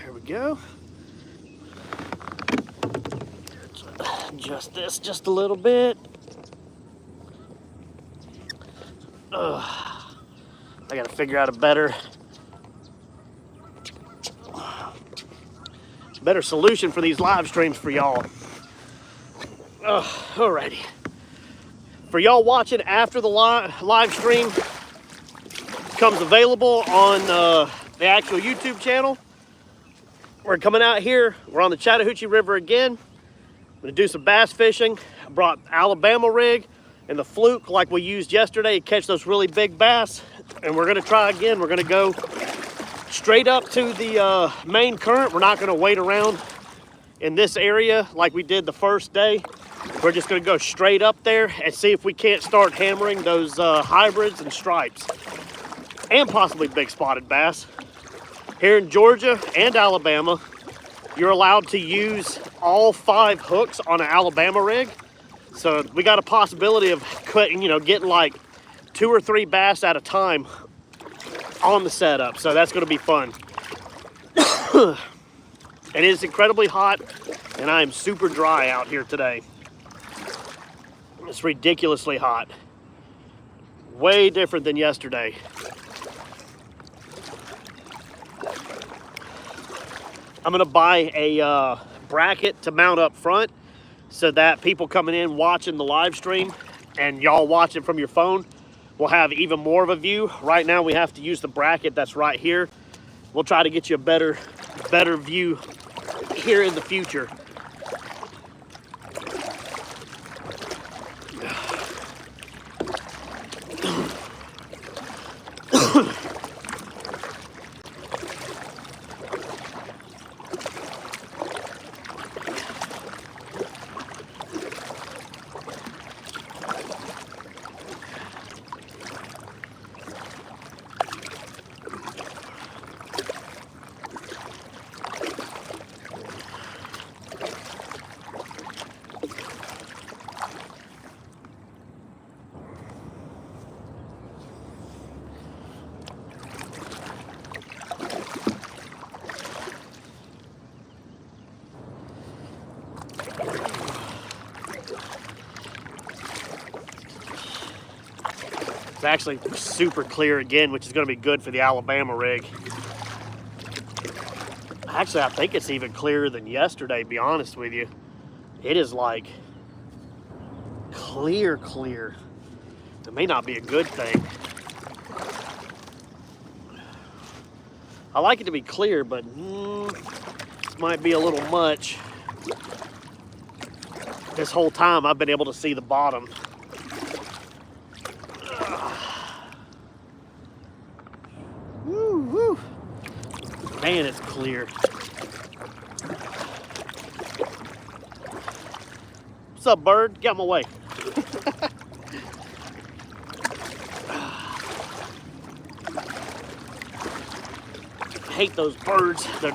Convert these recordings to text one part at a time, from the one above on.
There we go. Adjust this just a little bit. I gotta figure out a better solution for these live streams for y'all. Alrighty. For y'all watching after the live stream becomes available on the actual YouTube channel, we're coming out here. We're on the Chattahoochee River again. I'm gonna do some bass fishing. I brought Alabama rig and the fluke like we used yesterday to catch those really big bass. And we're gonna try again. We're gonna go straight up to the main current. We're not gonna wait around in this area like we did the first day. We're just gonna go straight up there and see if we can't start hammering those hybrids and stripes and possibly big spotted bass. Here in Georgia and Alabama, you're allowed to use all 5 hooks on an Alabama rig. So we got a possibility of getting like 2 or 3 bass at a time on the setup. So that's gonna be fun. It is incredibly hot and I am super dry out here today. It's ridiculously hot. Way different than yesterday. I'm gonna buy a bracket to mount up front so that people coming in watching the live stream and y'all watching from your phone will have even more of a view. Right now we have to use the bracket that's right here. We'll try to get you a better view here in the future. It's actually super clear again, which is going to be good for the Alabama rig. Actually, I think it's even clearer than yesterday, to be honest with you. It is like clear. It may not be a good thing. I like it to be clear, but this might be a little much. This whole time I've been able to see the bottom. Woo. Man, it's clear. What's up, bird? Get out of my way. I hate those birds. I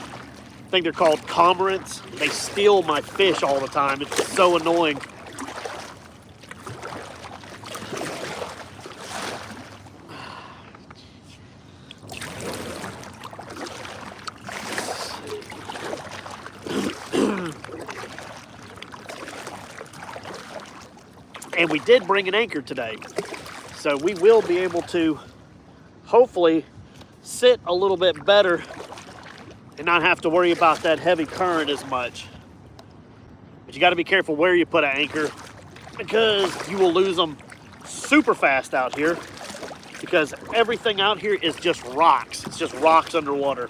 think they're called cormorants. They steal my fish all the time. It's so annoying. And we did bring an anchor today. So we will be able to hopefully sit a little bit better and not have to worry about that heavy current as much. But you got to be careful where you put an anchor because you will lose them super fast out here because everything out here is just rocks. It's just rocks underwater.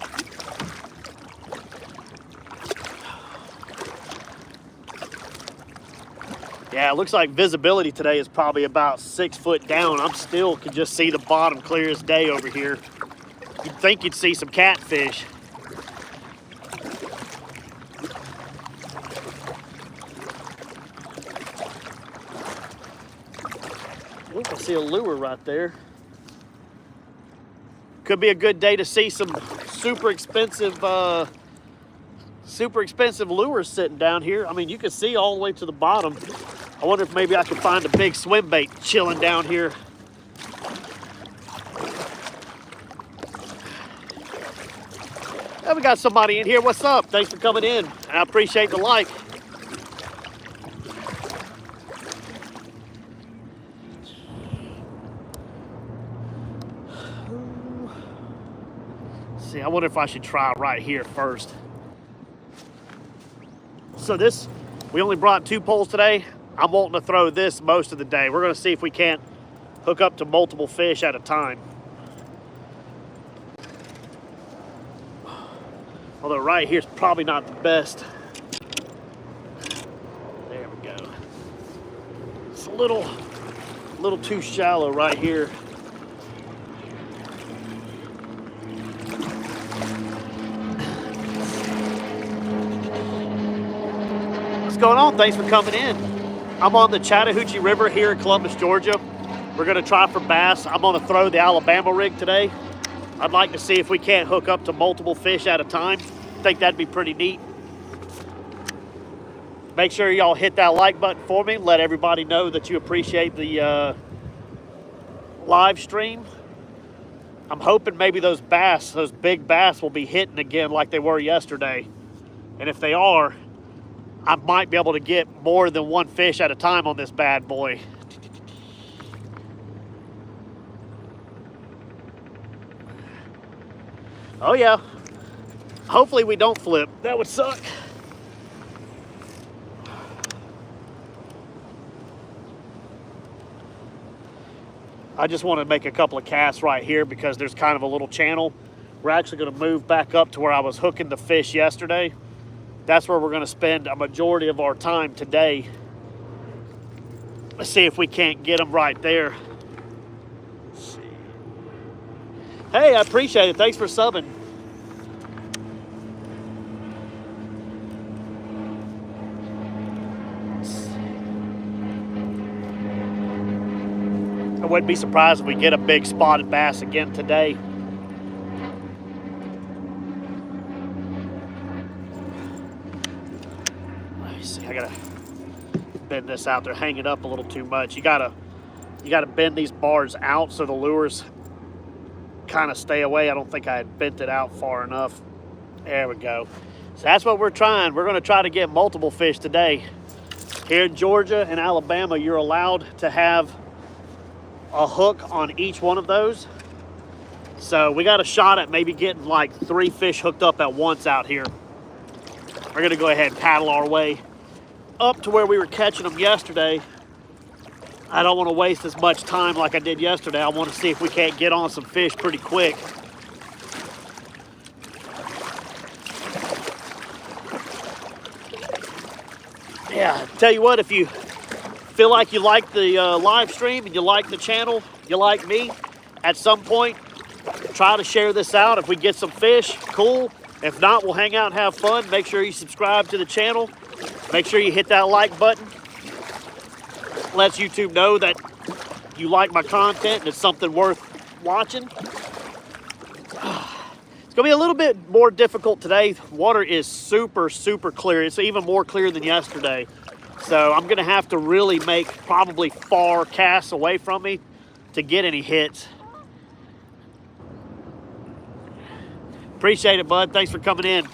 Yeah, it looks like visibility today is probably about 6 foot down. I'm still can just see the bottom clear as day over here. You'd think you'd see some catfish. Oh, I see a lure right there. Could be a good day to see some super expensive super expensive lures sitting down here. I mean, you can see all the way to the bottom. I wonder if maybe I could find a big swim bait chilling down here. And we got somebody in here. What's up? Thanks for coming in. And I appreciate the like. See, I wonder if I should try right here first. So this, we only brought 2 poles today. I'm wanting to throw this most of the day. We're going to see if we can't hook up to multiple fish at a time. Although right here is probably not the best. There we go. It's a little too shallow right here. What's going on? Thanks for coming in. I'm on the Chattahoochee River here in Columbus, Georgia. We're gonna try for bass. I'm gonna throw the Alabama rig today. I'd like to see if we can't hook up to multiple fish at a time. I think that'd be pretty neat. Make sure y'all hit that like button for me. Let everybody know that you appreciate the live stream. I'm hoping maybe those bass, those big bass, will be hitting again like they were yesterday. And if they are, I might be able to get more than 1 fish at a time on this bad boy. Oh yeah. Hopefully we don't flip. That would suck. I just want to make a couple of casts right here because there's kind of a little channel. We're actually going to move back up to where I was hooking the fish yesterday. That's where we're going to spend a majority of our time today. Let's see if we can't get them right there. Let's see. Hey, I appreciate it. Thanks for subbing. I wouldn't be surprised if we get a big spotted bass again today. Let me see. I gotta bend this out. They're hanging up a little too much. You gotta bend these bars out so the lures kind of stay away. I don't think I had bent it out far enough. There we go. So that's what we're trying. We're gonna try to get multiple fish today. Here in Georgia and Alabama, you're allowed to have a hook on each one of those. So we got a shot at maybe getting like 3 fish hooked up at once out here. We're gonna go ahead and paddle our way up to where we were catching them yesterday. I don't want to waste as much time like I did yesterday. I want to see if we can't get on some fish pretty quick. Yeah, tell you what, if you feel like you like the live stream and you like the channel, you like me, at some point, try to share this out. If we get some fish, cool. If not, we'll hang out and have fun. Make sure you subscribe to the channel. Make sure you hit that like button. Lets YouTube know that you like my content and it's something worth watching. It's gonna be a little bit more difficult today. Water is super, super clear. It's even more clear than yesterday. So I'm gonna have to really make probably far casts away from me to get any hits. Appreciate it, bud. Thanks for coming in.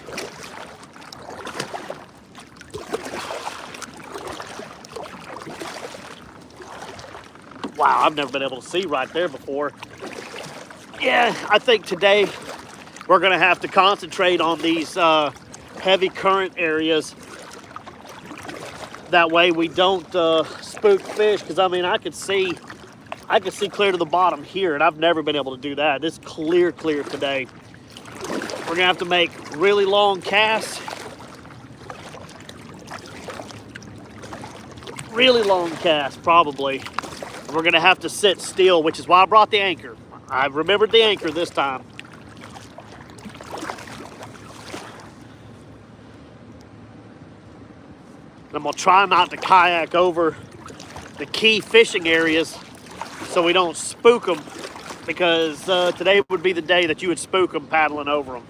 Wow, I've never been able to see right there before. Yeah, I think today we're gonna have to concentrate on these heavy current areas. That way we don't spook fish, because I mean I could see clear to the bottom here, and I've never been able to do that. It's clear today. We're gonna have to make really long casts. Really long casts, probably. We're gonna have to sit still, which is why I brought the anchor. I remembered the anchor this time. I'm gonna try not to kayak over the key fishing areas so we don't spook them, because today would be the day that you would spook them paddling over them.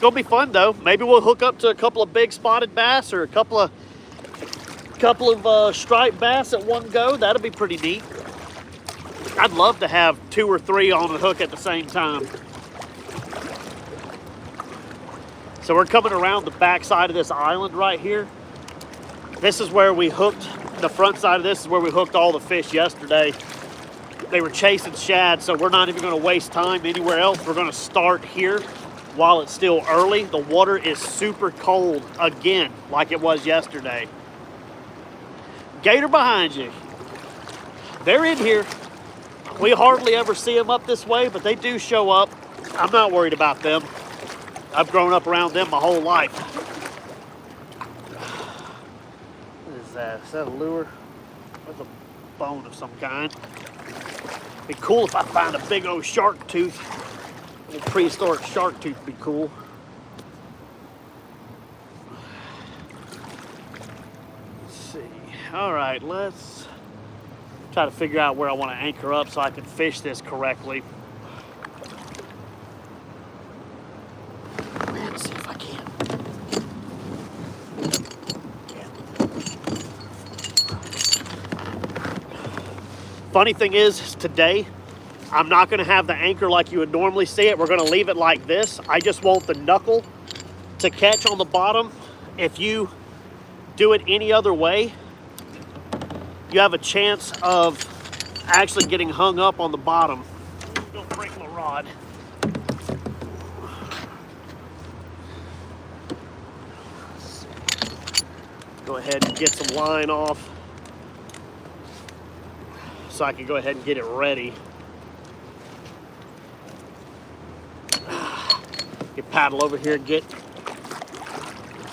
gonna be fun though. Maybe we'll hook up to a couple of big spotted bass or a couple of striped bass at one go. That'll be pretty neat. I'd love to have 2 or 3 on the hook at the same time. So we're coming around the back side of this island right here. This is where we hooked, the front side of this is where we hooked all the fish yesterday. They were chasing shad, so we're not even gonna waste time anywhere else. We're gonna start here while it's still early. The water is super cold again, like it was yesterday. Gator behind you. They're in here. We hardly ever see them up this way, but they do show up. I'm not worried about them. I've grown up around them my whole life. What is that? Is that a lure? That's a bone of some kind. Be cool if I find a big old shark tooth. A little prehistoric shark tooth would be cool. Let's see. All right, let's try to figure out where I want to anchor up so I can fish this correctly. Let's see if I can. Funny thing is, today, I'm not gonna have the anchor like you would normally see it. We're gonna leave it like this. I just want the knuckle to catch on the bottom. If you do it any other way, you have a chance of actually getting hung up on the bottom. Don't break my rod. Go ahead and get some line off so I can go ahead and get it ready. Get paddle over here, get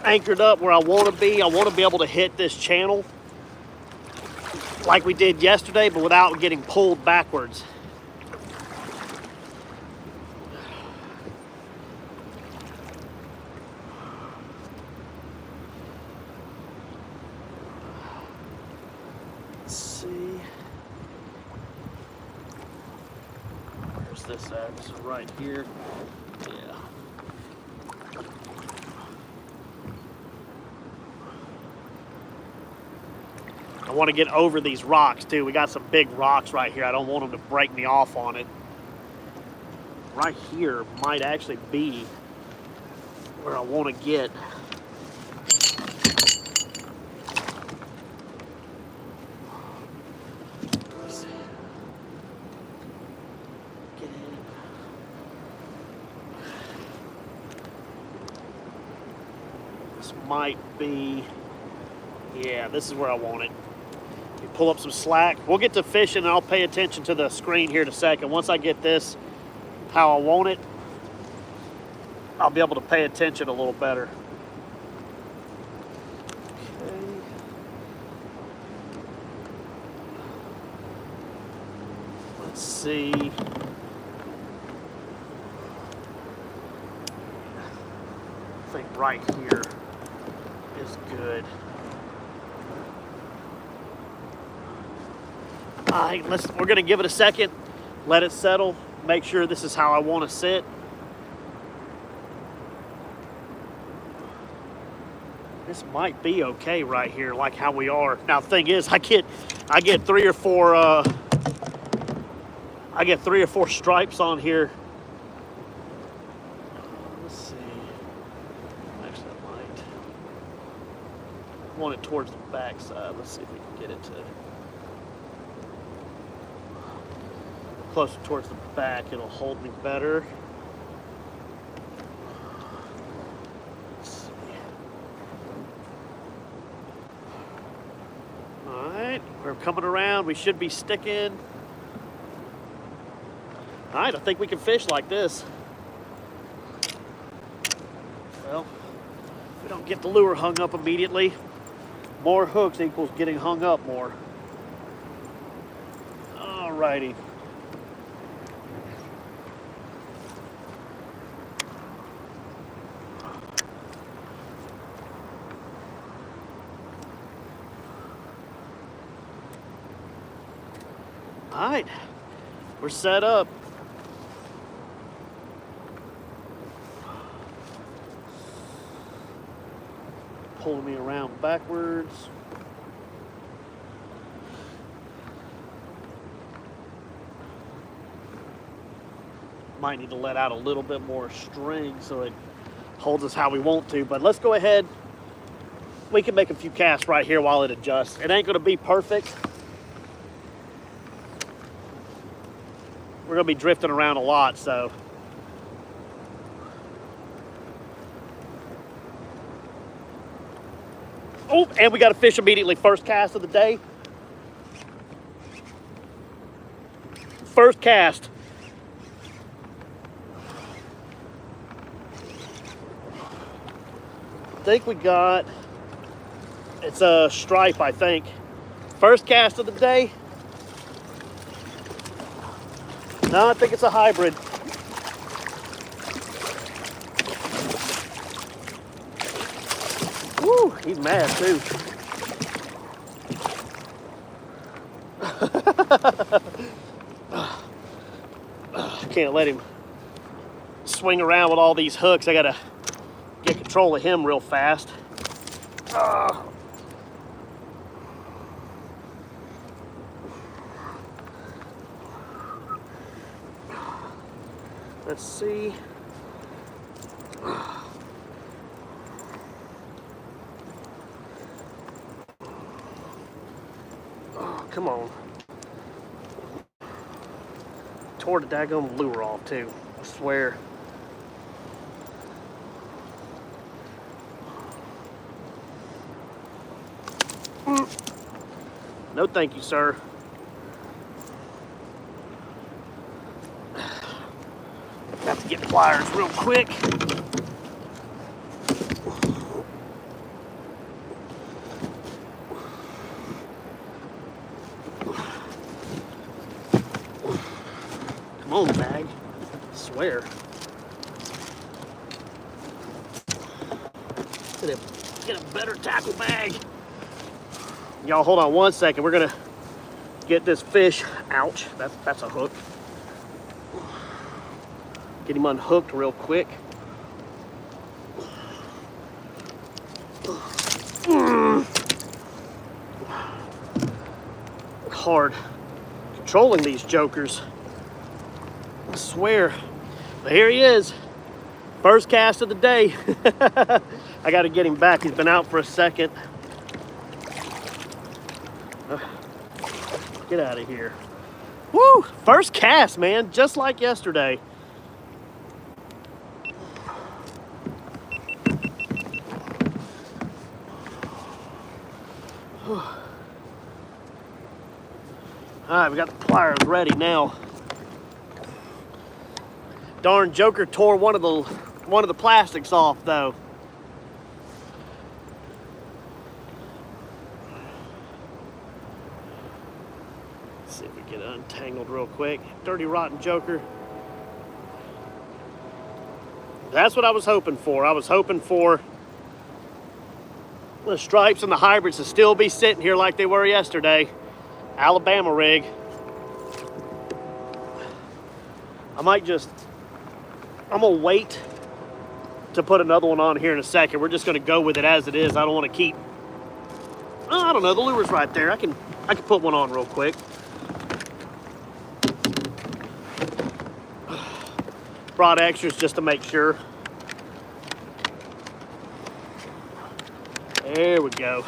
anchored up where I want to be. I want to be able to hit this channel like we did yesterday, but without getting pulled backwards. Let's see. Where's this at? This is right here. Yeah. I want to get over these rocks too. We got some big rocks right here. I don't want them to break me off on it. Right here might actually be where I want to get. Let's see. Get in. This might be, yeah, this is where I want it. You pull up some slack. We'll get to fishing and I'll pay attention to the screen here in a second. Once I get this how I want it, I'll be able to pay attention a little better. Okay. Let's see. I think right here is good. All right, we're gonna give it a second, let it settle, make sure this is how I want to sit. This might be okay right here, like how we are. Now, the thing is, I get 3 or 4 stripes on here. Let's see. Actually, I might want it towards the back side. Let's see if we can get it to closer towards the back. It'll hold me better. Let's see. All right, we're coming around. We should be sticking. All right, I think we can fish like this. Well, if we don't get the lure hung up immediately, more hooks equals getting hung up more. All righty. All right, we're set up. pulling me around backwards. Might need to let out a little bit more string so it holds us how we want to, but let's go ahead. We can make a few casts right here while it adjusts. It ain't gonna be perfect. We're gonna be drifting around a lot, so. Oh, and we got a fish immediately. First cast of the day. First cast. I think we got, it's a stripe, I think. First cast of the day. No, I think it's a hybrid. Woo, he's mad too. Can't let him swing around with all these hooks. I gotta get control of him real fast. Let's see. Oh, come on. Tore the daggone lure off too, I swear. No thank you, sir. Have to get pliers real quick. Come on, bag. I swear. Get a better tackle bag. Y'all hold on one second. We're gonna get this fish. Ouch, that's a hook. Get him unhooked real quick. Hard controlling these jokers. I swear. But here he is. First cast of the day. I gotta get him back. He's been out for a second. Get out of here. Woo! First cast, man. Just like yesterday. All right, we got the pliers ready now. Darn joker tore one of the plastics off though. Let's see if we get it untangled real quick. Dirty rotten joker. That's what I was hoping for. I was hoping for the stripes and the hybrids to still be sitting here like they were yesterday. Alabama rig. I'm gonna wait to put another one on here in a second. We're just gonna go with it as it is. I don't want to keep, I don't know, the lure's right there. I can put one on real quick. Brought extras just to make sure. There we go.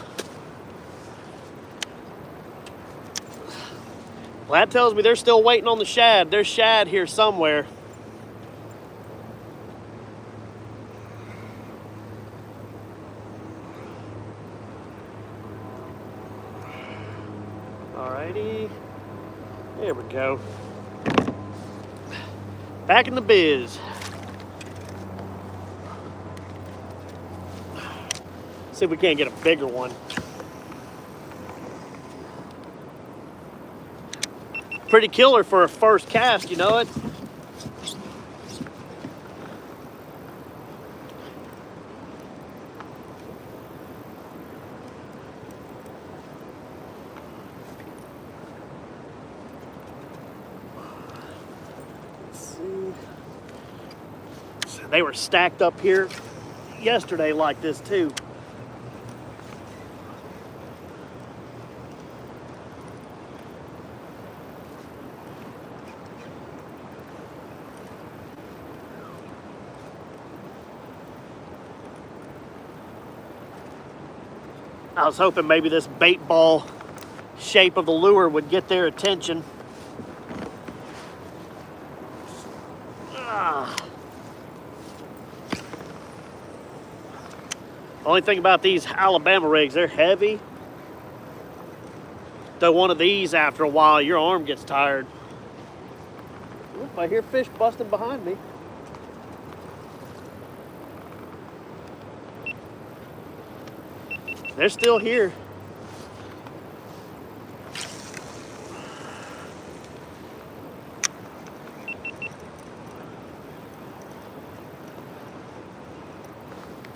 Well, that tells me they're still waiting on the shad. There's shad here somewhere. Alrighty. There we go. Back in the biz. See if we can't get a bigger one. Pretty killer for a first cast, you know it? Let's see. They were stacked up here yesterday like this too. I was hoping maybe this bait ball shape of the lure would get their attention. Only thing about these Alabama rigs, they're heavy. Though one of these, after a while, your arm gets tired. Oop, I hear fish busting behind me. They're still here.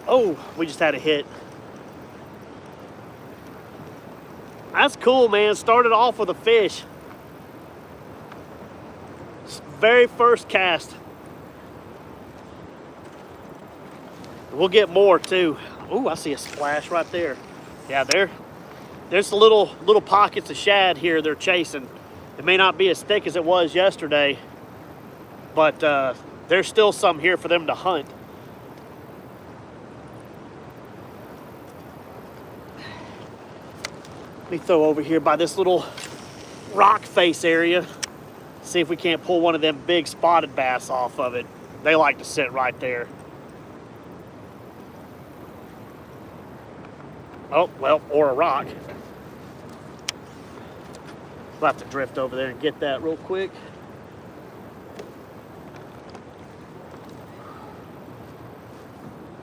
Oh, we just had a hit. That's cool, man. Started off with a fish. Very first cast. We'll get more too. Oh, I see a splash right there. Yeah, there's the little pockets of shad here they're chasing. It may not be as thick as it was yesterday, but there's still some here for them to hunt. Let me throw over here by this little rock face area. See if we can't pull one of them big spotted bass off of it. They like to sit right there. Oh, well, or a rock. We'll have to drift over there and get that real quick.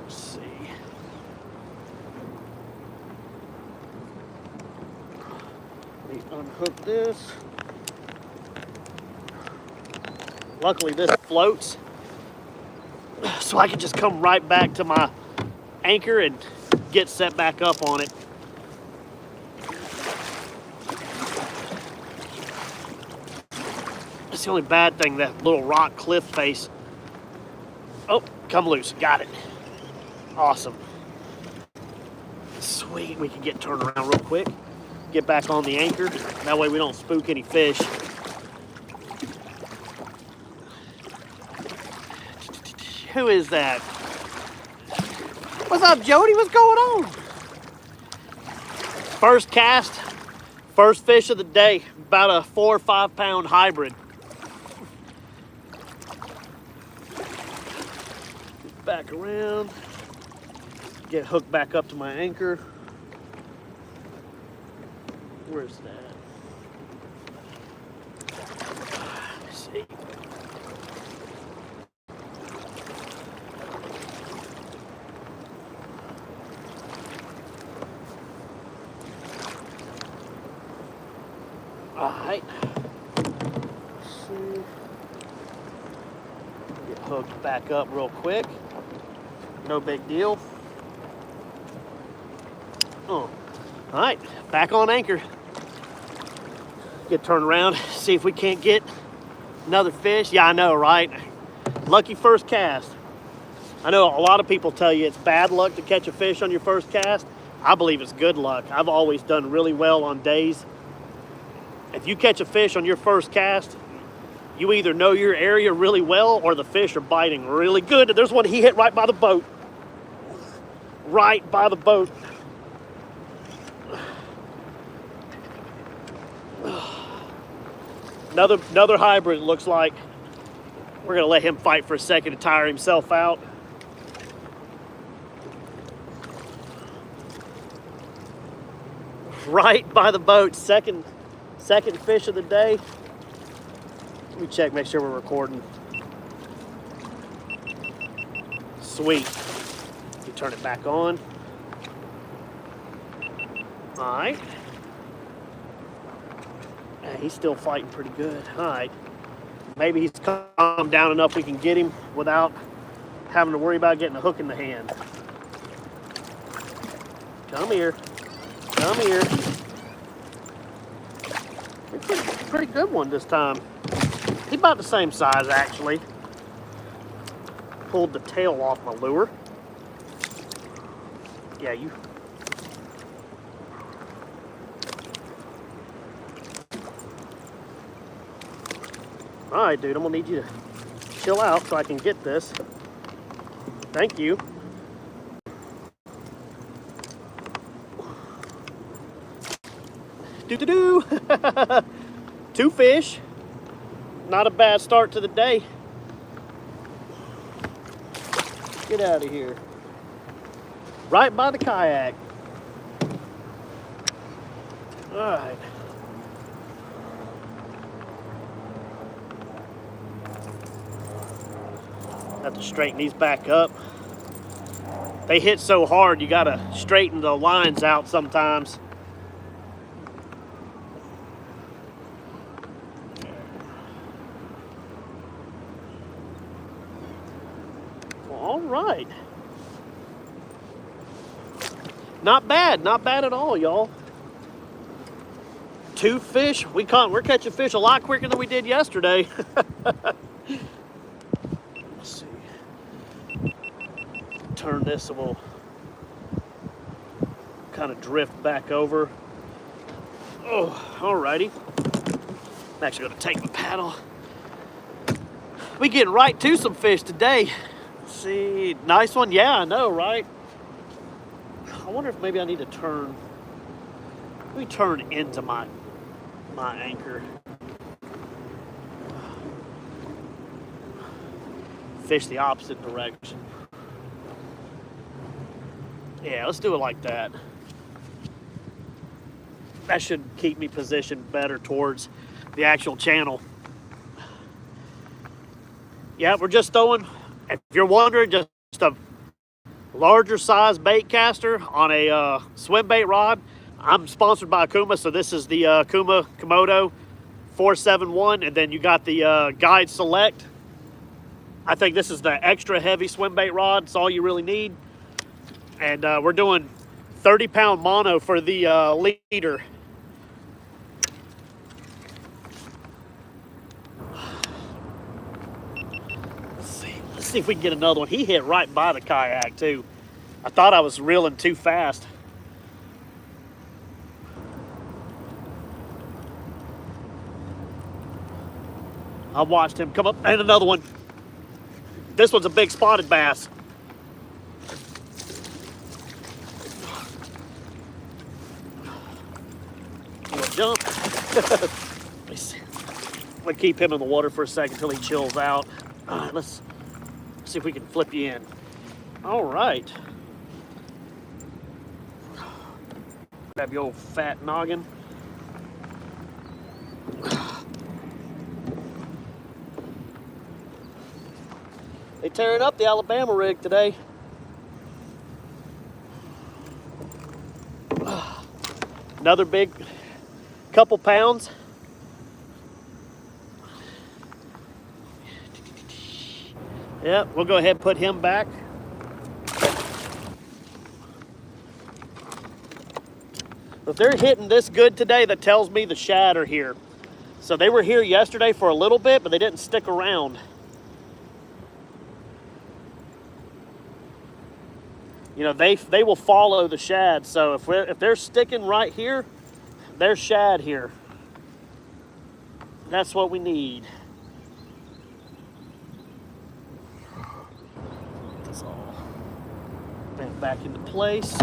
Let's see. Let me unhook this. Luckily this floats, so I can just come right back to my anchor and get set back up on it. That's the only bad thing, that little rock cliff face. Oh, come loose, got it. Awesome. Sweet, we can get turned around real quick. Get back on the anchor, that way we don't spook any fish. Who is that? What's up, Jody? What's going on? First cast, first fish of the day. About a 4 or 5 pound hybrid. Back around. Get hooked back up to my anchor. Where's that? Let's see. Alright. Get hooked back up real quick. No big deal. Oh. Alright, back on anchor. Get turned around, see if we can't get another fish. Yeah, I know, right? Lucky first cast. I know a lot of people tell you it's bad luck to catch a fish on your first cast. I believe it's good luck. I've always done really well on days. If you catch a fish on your first cast, you either know your area really well or the fish are biting really good. There's one he hit right by the boat. Right by the boat. Another hybrid, it looks like. We're gonna let him fight for a second to tire himself out. Right by the boat, second fish of the day. Let me check, make sure we're recording. Sweet. You turn it back on. All right. Yeah, he's still fighting pretty good. All right. Maybe he's calmed down enough we can get him without having to worry about getting a hook in the hand. Come here. Come here. Pretty good one this time. He's about the same size, actually. Pulled the tail off my lure. Yeah, you. All right, dude, I'm gonna need you to chill out so I can get this. Thank you. Do. 2 fish. Not a bad start to the day. Get out of here. Right by the kayak. All right. Have to straighten these back up. They hit so hard, you gotta straighten the lines out sometimes. All right. Not bad at all, y'all. 2 fish. We're catching fish a lot quicker than we did yesterday. Let's see. Turn this and we'll kind of drift back over. Oh, alrighty. I'm actually gonna take my paddle. We getting right to some fish today. Let's see, nice one. Yeah, I know, right? I wonder if maybe I need to turn. Let me turn into my anchor. Fish the opposite direction. Yeah, let's do it like that. That should keep me positioned better towards the actual channel. Yeah, we're just throwing, if you're wondering, just a larger size bait caster on a swim bait rod. I'm sponsored by Kuma, so this is the Kuma Komodo 471, and then you got the Guide Select. I think this is the extra heavy swim bait rod. It's all you really need. And we're doing 30-pound mono for the leader. Let's see if we can get another one. He hit right by the kayak too. I thought I was reeling too fast. I watched him come up, and another one. This one's a big spotted bass. Jump. We'll keep him in the water for a second until he chills out. All right, let's see if we can flip you in. All right. Grab your old fat noggin. They tearing up the Alabama rig today. Another big couple pounds. Yep, we'll go ahead and put him back. If they're hitting this good today, that tells me the shad are here. So they were here yesterday for a little bit, but they didn't stick around. You know, they will follow the shad. So if they're sticking right here, there's shad here. That's what we need. That's all. Bend back into place.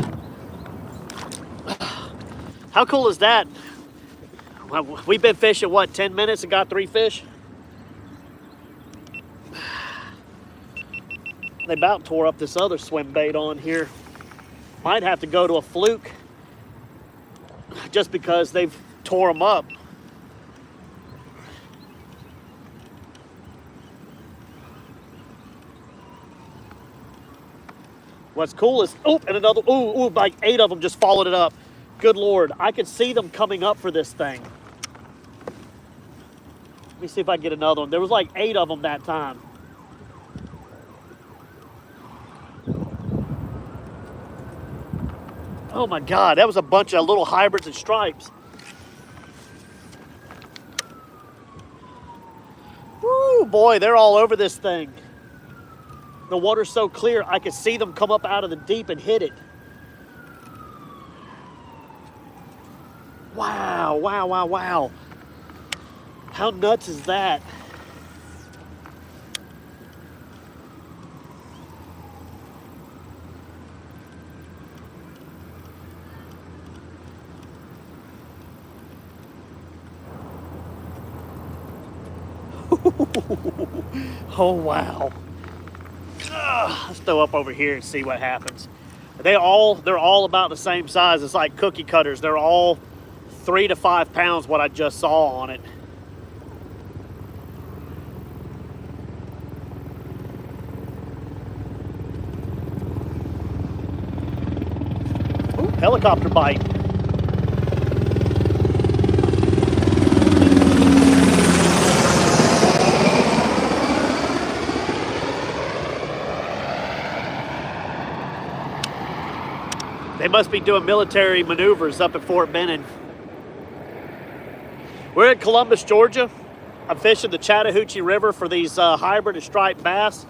How cool is that? Well, we've been fishing, what, 10 minutes and got 3 fish? They about tore up this other swim bait on here. Might have to go to a fluke just because they've tore them up. What's cool is, oh, and another, ooh, like 8 of them just followed it up. Good Lord, I could see them coming up for this thing. Let me see if I can get another one. There was like 8 of them that time. Oh my God, that was a bunch of little hybrids and stripes. Woo, boy, they're all over this thing. The water's so clear, I could see them come up out of the deep and hit it. Wow, wow, wow, wow. How nuts is that? Oh, wow. Let's throw up over here and see what happens. They're all about the same size. It's like cookie cutters. They're all 3 to 5 pounds, what I just saw on it. Ooh, helicopter bite. They must be doing military maneuvers up at Fort Benning. We're in Columbus, Georgia. I'm fishing the Chattahoochee River for these hybrid and striped bass.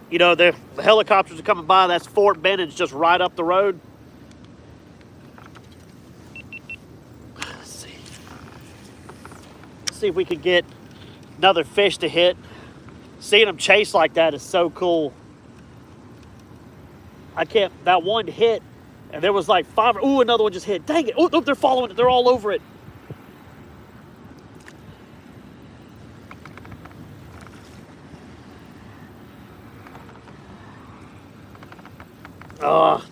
You know, the helicopters are coming by. That's Fort Benning's just right up the road. Let's see if we can get another fish to hit. Seeing them chase like that is so cool. That one hit, and there was like 5. Ooh, another one just hit. Dang it. Oh, they're following it. They're all over it.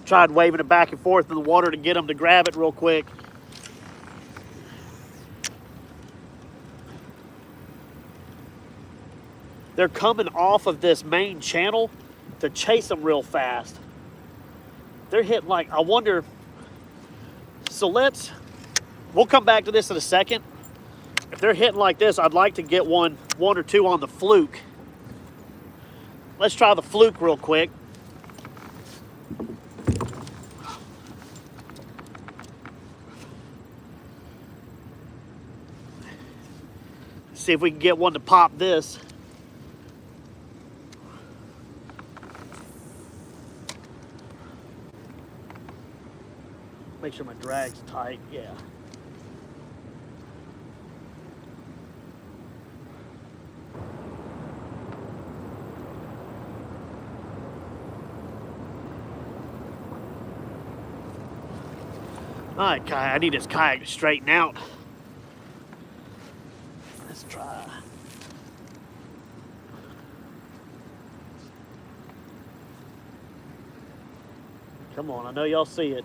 Tried waving it back and forth in the water to get them to grab it real quick. They're coming off of this main channel to chase them real fast. They're hitting like, I wonder. So we'll come back to this in a second. If they're hitting like this, I'd like to get one or two on the fluke. Let's try the fluke real quick. See if we can get one to pop this. Make sure my drag's tight, yeah. All right, kayak, I need this kayak to straighten out. Let's try. Come on, I know y'all see it.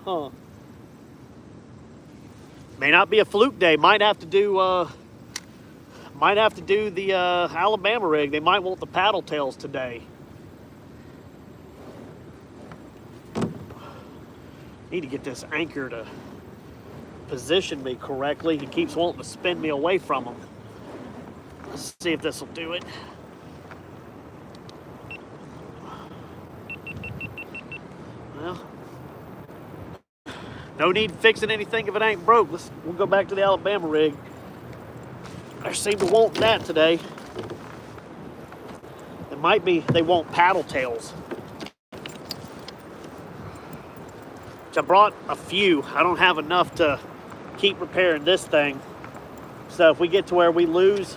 Huh. May not be a fluke day. Might have to do the Alabama rig. They might want the paddle tails today. Need to get this anchor to position me correctly. He keeps wanting to spin me away from him. Let's see if this will do it. Well, no need fixing anything if it ain't broke. We'll go back to the Alabama rig. They seem to want that today. It might be they want paddle tails. Which I brought a few. I don't have enough to keep repairing this thing. So if we get to where we lose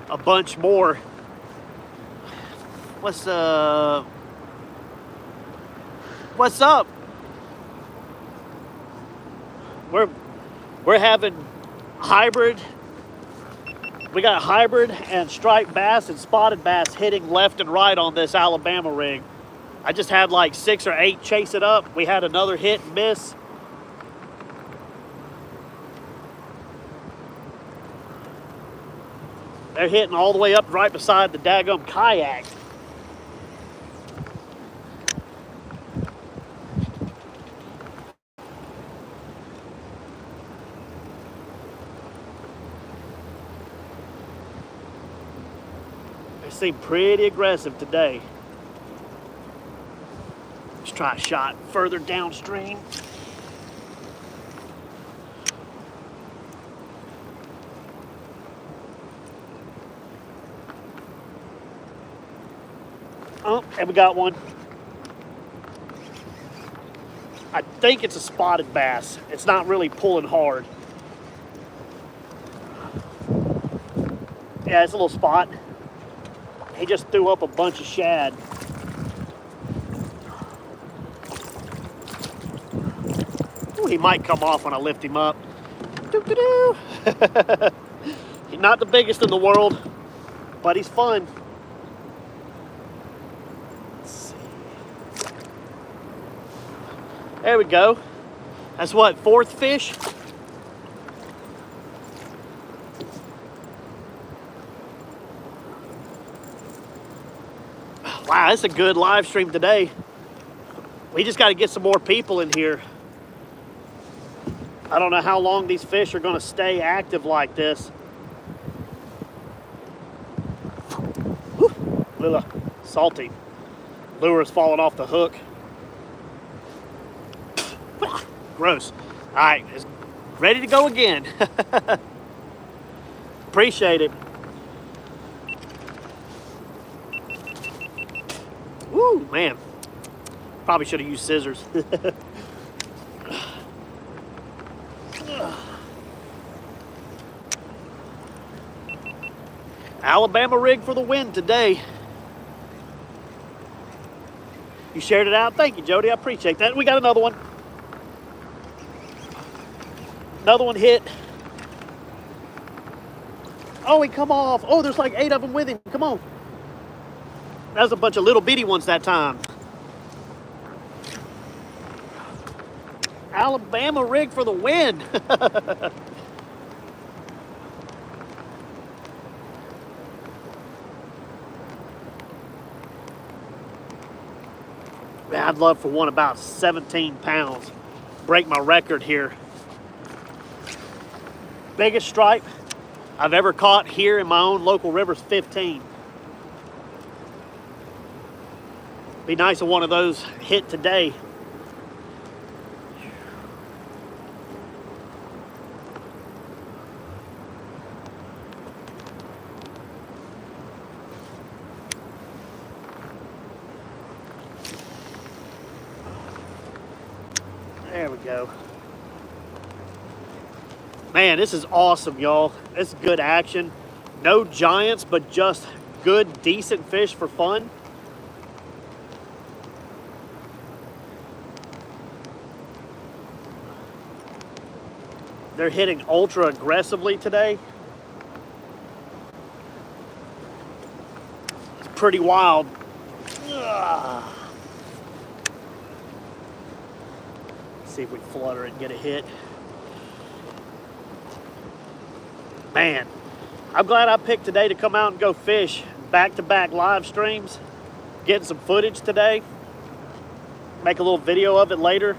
a bunch more, what's up? We're having hybrid. We got hybrid and striped bass and spotted bass hitting left and right on this Alabama rig. I just had like 6 or 8 chase it up. We had another hit and miss. They're hitting all the way up right beside the daggum kayak. They seem pretty aggressive today. Let's try a shot further downstream. Oh, and we got one. I think it's a spotted bass. It's not really pulling hard. Yeah, it's a little spot. He just threw up a bunch of shad. He might come off when I lift him up. Doo-doo-doo. He's not the biggest in the world, but he's fun. Let's see. There we go. That's what, fourth fish? Wow, it's a good live stream today. We just got to get some more people in here. I don't know how long these fish are going to stay active like this. Whew, little salty. Lure's falling off the hook. Gross. All right, it's ready to go again. Appreciate it. Woo, man. Probably should have used scissors. Alabama rig for the win today. You shared it out. Thank you, Jody. I appreciate that. We got another one. Another one hit. Oh, he come off. Oh, there's like 8 of them with him. Come on. That was a bunch of little bitty ones that time. Alabama rig for the win. Man, I'd love for one about 17 pounds. Break my record here. Biggest stripe I've ever caught here in my own local river's 15. Be nice if one of those hit today. There we go. Man, this is awesome, y'all. This is good action. No giants, but just good, decent fish for fun. They're hitting ultra aggressively today. It's pretty wild. Ugh. See if we flutter it and get a hit. Man, I'm glad I picked today to come out and go fish. Back-to-back live streams. Getting some footage today. Make a little video of it later.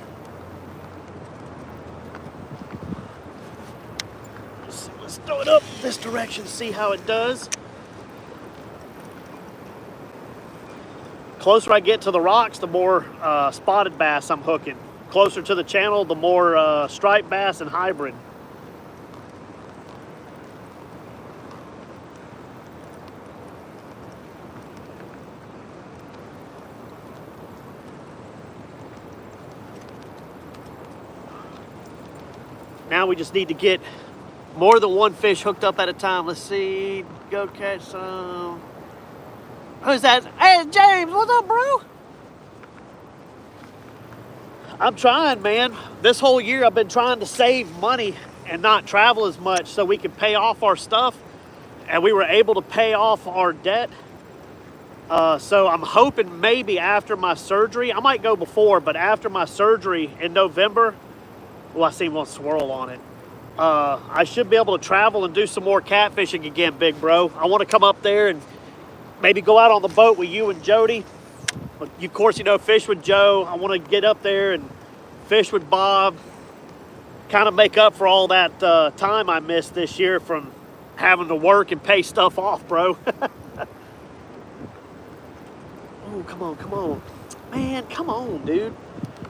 Let's throw it up this direction, see how it does. Closer I get to the rocks, the more spotted bass I'm hooking. Closer to the channel, the more striped bass and hybrid. Now we just need to get more than one fish hooked up at a time. Let's see. Go catch some. Who's that? Hey, James. What's up, bro? I'm trying, man. This whole year I've been trying to save money and not travel as much so we can pay off our stuff. And we were able to pay off our debt. So I'm hoping maybe after my surgery, I might go before, but after my surgery in November, well, I seen one swirl on it. I should be able to travel and do some more catfishing again, big bro. I want to come up there and maybe go out on the boat with you and Jody. Of course, you know, fish with Joe. I want to get up there and fish with Bob. Kind of make up for all that time I missed this year from having to work and pay stuff off, bro. Oh, come on, come on. Man, come on, dude.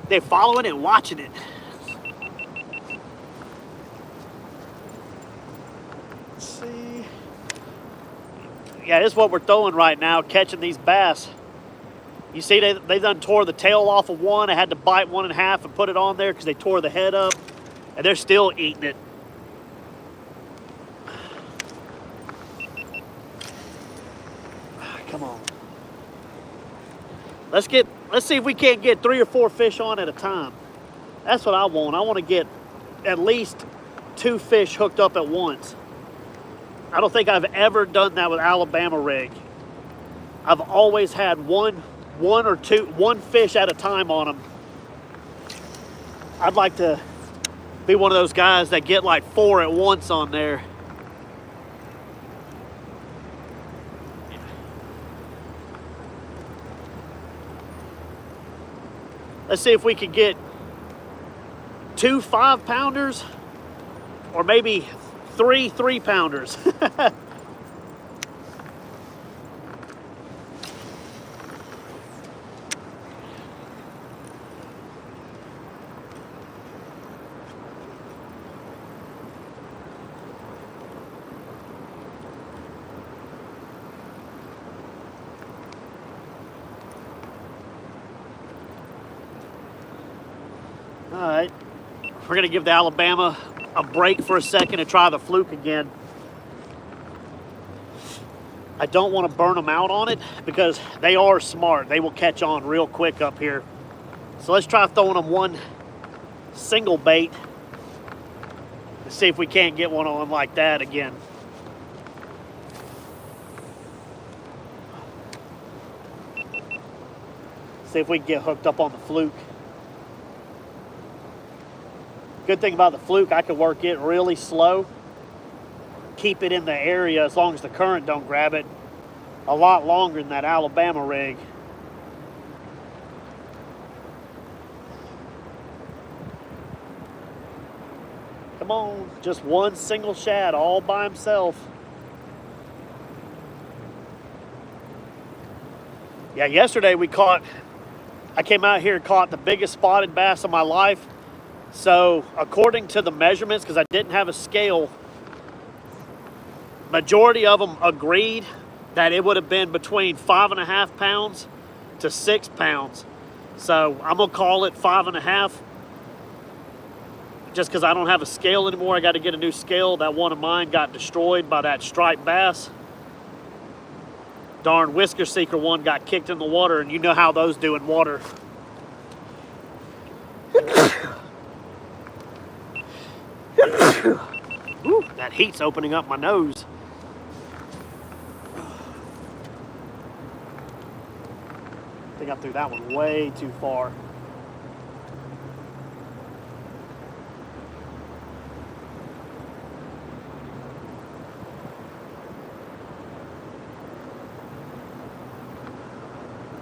They're following it and watching it. See, yeah, this is what we're throwing right now, catching these bass. You see, they done tore the tail off of one. I had to bite one in half and put it on there because they tore the head up, and they're still eating it. Come on. Let's see if we can't get 3 or 4 fish on at a time. That's what I want. I want to get at least 2 fish hooked up at once. I don't think I've ever done that with Alabama rig. I've always had one fish at a time on them. I'd like to be one of those guys that get like 4 at once on there. Let's see if we could get 2 5-pounders or maybe 3 3-pounders. All right, we're gonna give the Alabama a break for a second and try the fluke again. I don't want to burn them out on it because they are smart. They will catch on real quick up here. So let's try throwing them one single bait and see if we can't get one on like that again. See if we can get hooked up on the fluke. Good thing about the fluke, I can work it really slow, keep it in the area as long as the current don't grab it, a lot longer than that Alabama rig. Come on, just one single shad all by himself. Yeah, yesterday I came out here and caught the biggest spotted bass of my life. So according to the measurements, because I didn't have a scale, majority of them agreed that it would have been between 5.5 pounds to 6 pounds. So I'm gonna call it 5.5, just because I don't have a scale anymore. I got to get a new scale. That one of mine got destroyed by that striped bass. Darn whisker seeker one got kicked in the water, and you know how those do in water. Ooh, that heat's opening up my nose. I think I threw that one way too far.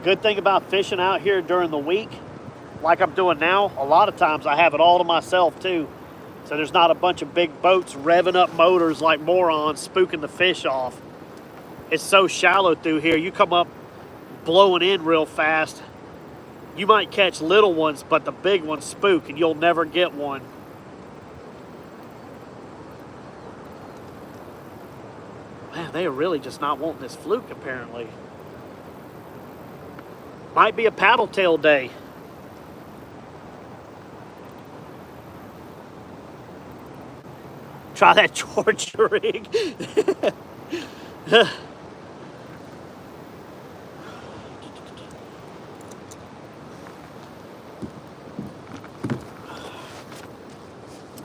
Good thing about fishing out here during the week, like I'm doing now, a lot of times I have it all to myself too. So there's not a bunch of big boats revving up motors like morons, spooking the fish off. It's so shallow through here. You come up blowing in real fast, you might catch little ones, but the big ones spook and you'll never get one. Man, they are really just not wanting this fluke apparently. Might be a paddle tail day. Try that Georgia rig.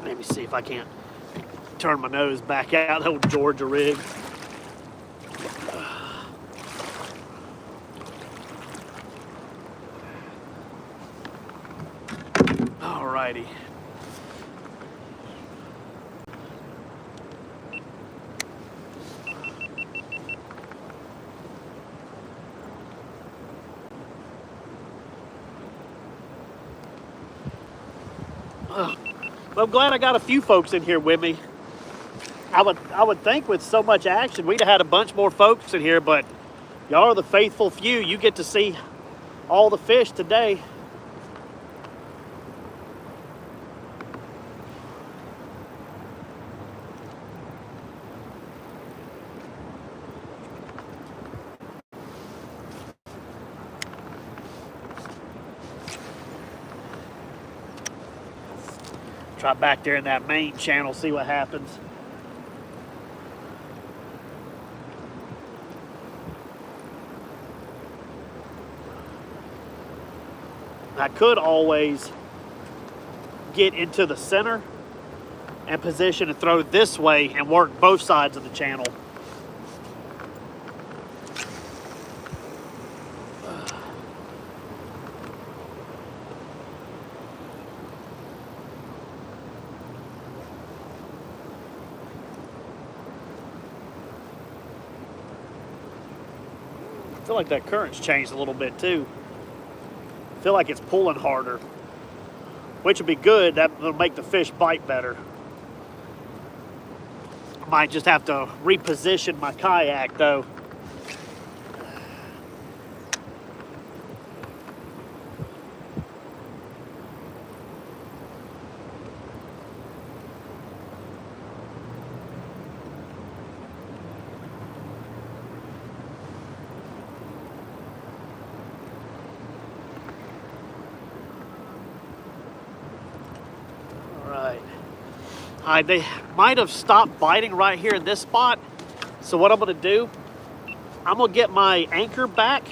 Let me see if I can't turn my nose back out. That old Georgia rig. Alrighty. I'm glad I got a few folks in here with me. I would think with so much action we'd have had a bunch more folks in here, but y'all are the faithful few. You get to see all the fish today. Try back there in that main channel, see what happens. I could always get into the center and position and throw this way and work both sides of the channel. I feel like that current's changed a little bit too. I feel like it's pulling harder, which would be good. That'll make the fish bite better. I might just have to reposition my kayak though. They might have stopped biting right here in this spot. So what I'm gonna do, I'm gonna get my anchor back.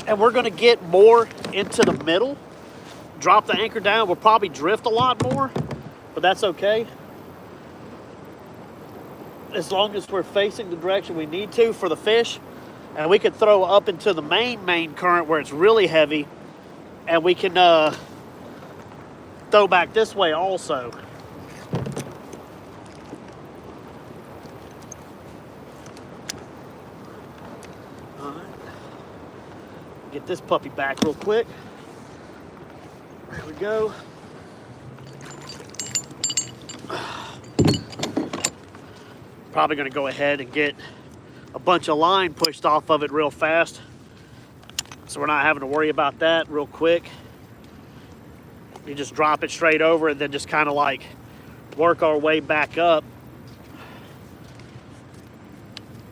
And we're gonna get more into the middle. Drop the anchor down, we'll probably drift a lot more, but that's okay. As long as we're facing the direction we need to for the fish. And we could throw up into the main current where it's really heavy. And we can throw back this way also. All right. Get this puppy back real quick. There we go. Probably gonna go ahead and get a bunch of line pushed off of it real fast. So we're not having to worry about that real quick. You just drop it straight over and then just kind of like work our way back up.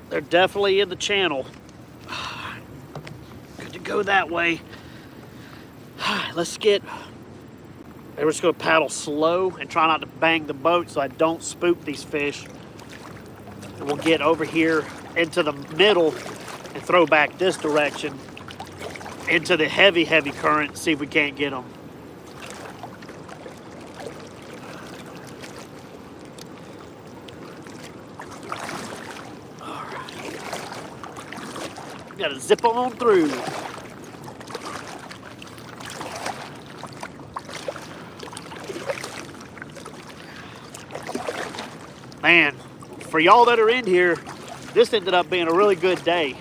They're definitely in the channel. Good to go that way. Let's get, we're just gonna paddle slow and try not to bang the boat so I don't spook these fish. And we'll get over here into the middle and throw back this direction into the heavy current, see if we can't get them. All right. Gotta zip on through. Man, for y'all that are in here, this ended up being a really good day.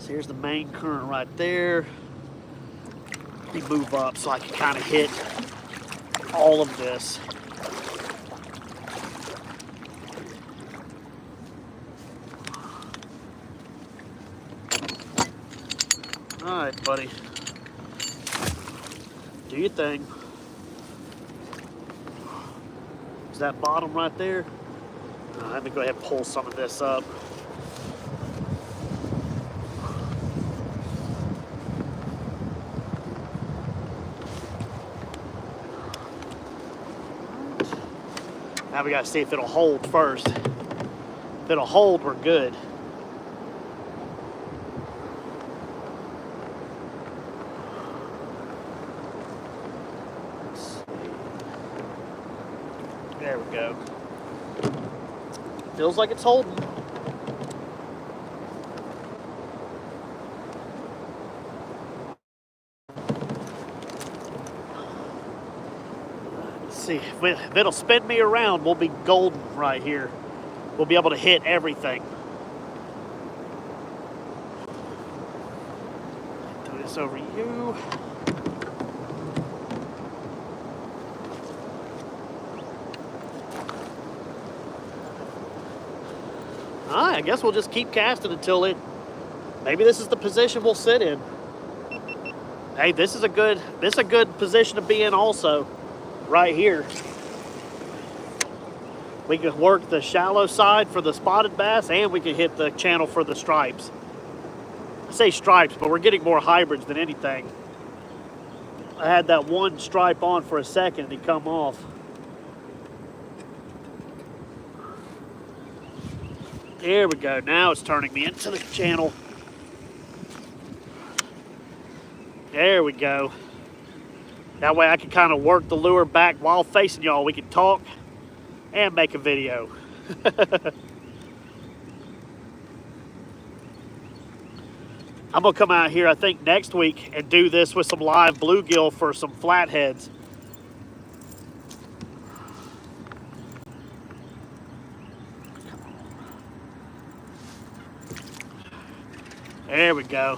Here's the main current right there. Let me move up so I can kind of hit all of this. All right, buddy. Do your thing. Is that bottom right there? Let me go ahead and pull some of this up. Now we gotta see if it'll hold first. If it'll hold, we're good. There we go. Feels like it's holding. See, if it'll spin me around, we'll be golden right here. We'll be able to hit everything. Throw this over you. All right, I guess we'll just keep casting until it, maybe this is the position we'll sit in. Hey, this is a good position to be in also. Right here. We can work the shallow side for the spotted bass and we can hit the channel for the stripes. I say stripes, but we're getting more hybrids than anything. I had that one stripe on for a second and he come off. There we go. Now it's turning me into the channel. There we go. That way I can kind of work the lure back while facing y'all. We can talk and make a video. I'm gonna come out here, I think, next week and do this with some live bluegill for some flatheads. There we go.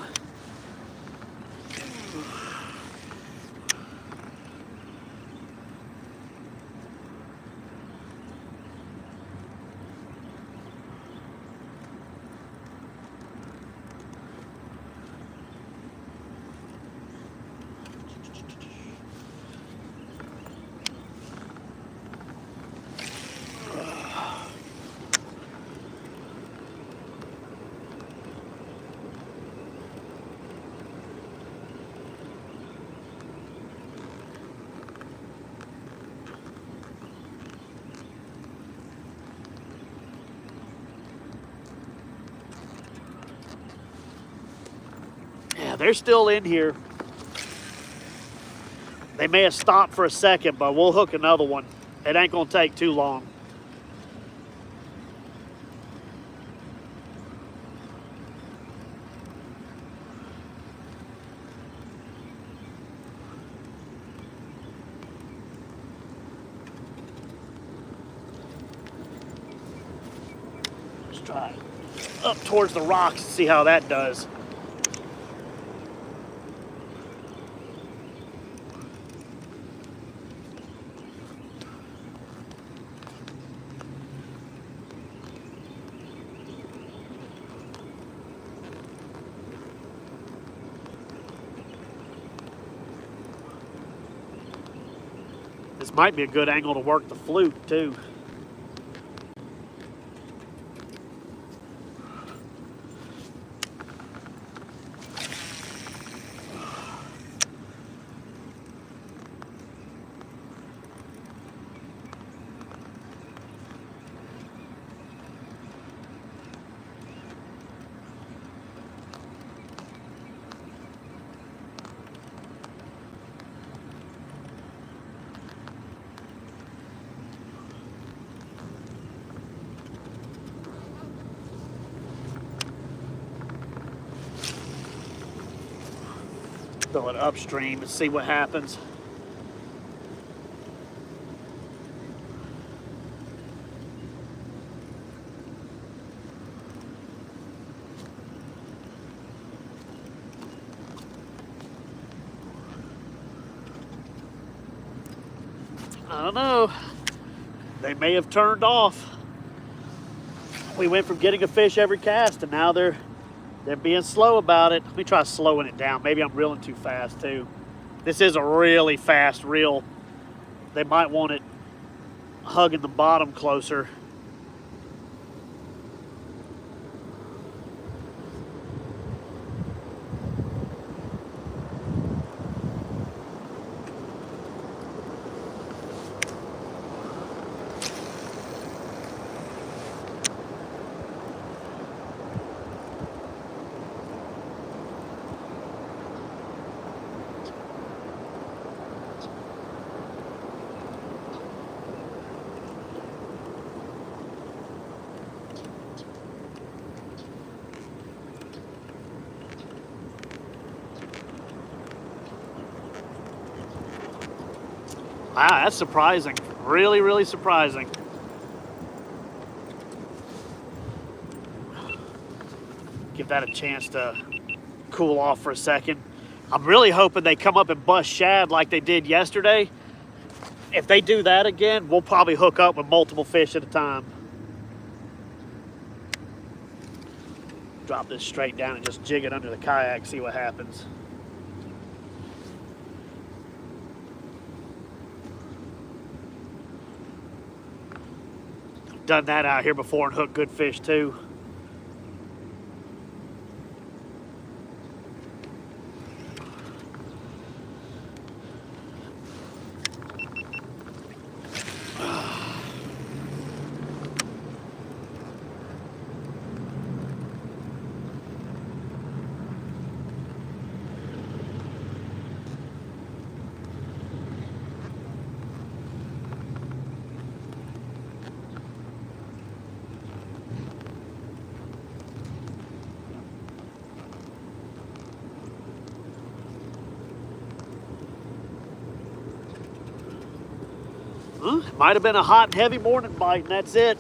Yeah, they're still in here. They may have stopped for a second, but we'll hook another one. It ain't gonna take too long. Let's try up towards the rocks and see how that does. This might be a good angle to work the fluke too. Throw it upstream and see what happens. I don't know. They may have turned off. We went from getting a fish every cast and now they're being slow about it. Let me try slowing it down. Maybe I'm reeling too fast too. This is a really fast reel. They might want it hugging the bottom closer. Wow, that's surprising. Really, really surprising. Give that a chance to cool off for a second. I'm really hoping they come up and bust shad like they did yesterday. If they do that again, we'll probably hook up with multiple fish at a time. Drop this straight down and just jig it under the kayak, see what happens. Done that out here before and hooked good fish too. Might have been a hot and heavy morning bite, and that's it.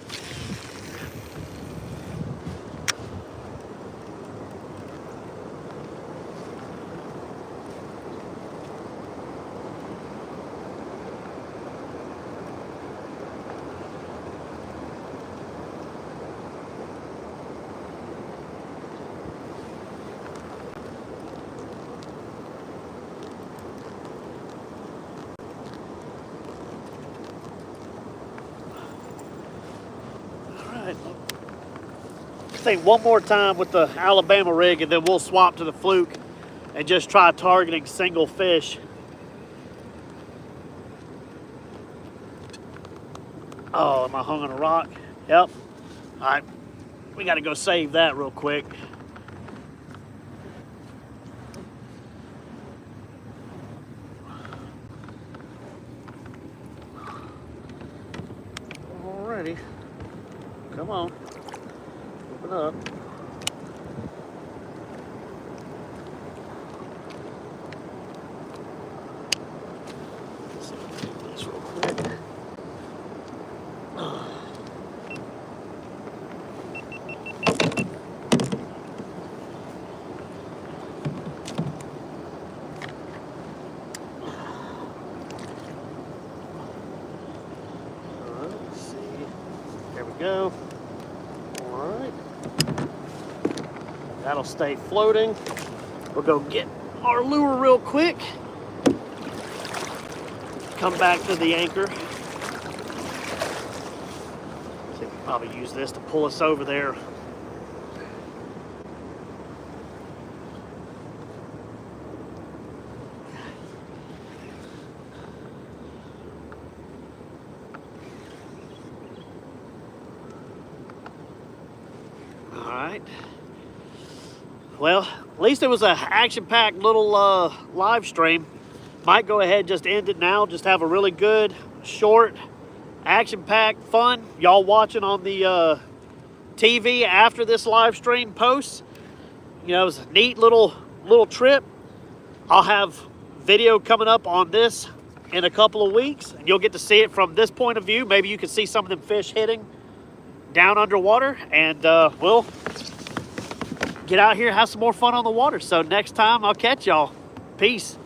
I think one more time with the Alabama rig, and then we'll swap to the fluke and just try targeting single fish. Oh, am I hung on a rock? Yep. All right, we got to go save that real quick. Alrighty, come on. Open up. Let's see if I can do this real quick. Let's see. There we go. That'll stay floating. We'll go get our lure real quick. Come back to the anchor. So we probably use this to pull us over there. All right. Well, at least it was an action-packed little live stream. Might go ahead and just end it now. Just have a really good, short, action-packed, fun. Y'all watching on the TV after this live stream posts. You know, it was a neat little trip. I'll have video coming up on this in a couple of weeks, and you'll get to see it from this point of view. Maybe you can see some of them fish hitting down underwater, and we'll get out here, have some more fun on the water. So next time, I'll catch y'all. Peace.